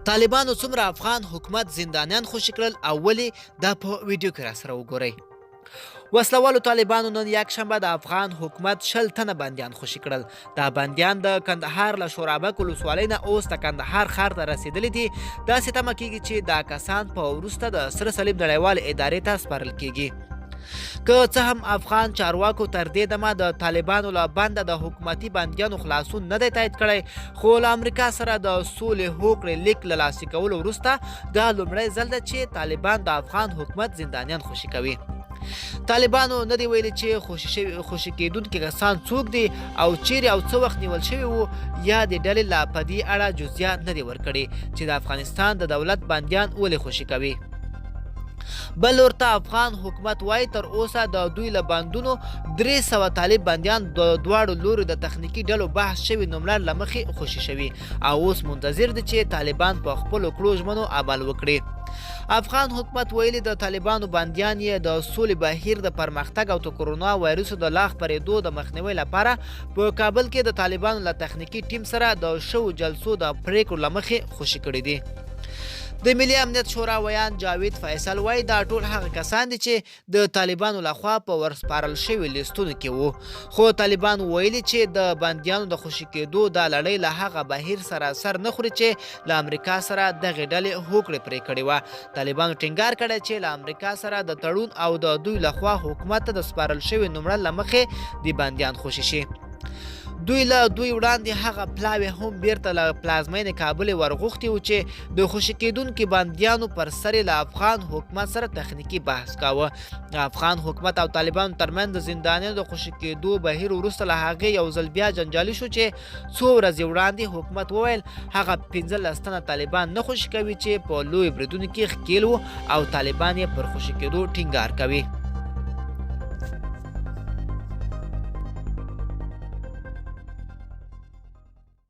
طالبانو څومره افغان حکومت زندانیان خوشي کړل او ولې دا په ویډیو کې راسره وګورئ. وسلوالو طالبانو نن یکشنبه د افغان حکومت 60 تنه بندیان خوشي کړل. دا بندیان د کندهار له شورابک ولسوالۍ نه اوس د کندهار ښار ته رسېدلي دي. داسې تمه کېږي چې دا کسان په وروسته د سره صلیب نړیوالې ادارې ته سپارل کېږي. که څه هم افغان چارواکو تر دې دمه د طالبانو له بنده د حکومتي بندیانو خلاصون نه دی تایید کړی، خو له امریکا سره د سولې هوکړې لیک له لاسلیک کولو وروسته دا لومړی ځل ده چې طالبان د افغان حکومت زندانیان خوشي کوي. طالبانو نه دی ویلي چې خوشي کېدونکي کسان څوک دي او چیرې او څه وخت نیول شوي وو، یا د ډلې لا په دې اړه جزیات نه دی ورکړي چې د افغانستان د دولت بندیان ولې خوشي کوي. بل ورته افغان حکومت وایي تر اوسه د دوی له بندونو 300 طالب بندیان د دواړو لورو د تخنیکي ډلو بحث شوي نوملړ له مخې خوشي شوي او اوس منتظر دي چې طالبان په خپلو کړو ژمنو عمل وکړي. افغان حکومت ویلي د طالبانو بندیان یې د سولې بهیر د پرمختګ او د کرونا وایرسو د لا خپرېدو د مخنیوي لپاره په کابل کې د طالبانو له تخنیکي ټیم سره د شوو جلسو د پریکړو له مخې خوشي کړي دي. د ملي امنیت شورا ویان جاوید فیصل وایي دا ټول هغه کسان دي چې د طالبانو لخوا په ورسپارل شوي لیستونو کې وو، خو طالبانو ویلي چې د بندیانو د خوشي کېدو دا لړۍ له هغه بهیر سره سر نه خوري چې له امریکا سره دغې ډلې هوکړې پرې کړې وه. طالبانو ټینګار کړی چې له امریکا سره د تړون او د دوی لخوا حکومت ته د سپارل شوي نومړه له مخې د بندیان خوشي شي. دوی وړاندې هغه پلاوی هم بیرته له پلازمینې کابل ورغوښتي وو چې د خوشي کېدونکي بندیانو پر سر له افغان حکومت سره تخنیکي بحث کاوه. افغان حکومت او طالبانو ترمنځ د زندانیانو د خوشي کېدو بهیر وروسته له هغې یو ځل بیا جنجالي شو چې څو ورځې وړاندې حکومت وویل هغه 15 تنه طالبان نه خوشي کوي چې په لوی بریدونو کې ښکېل وو او طالبان یې پر خوشي کېدو ټینګار کوي.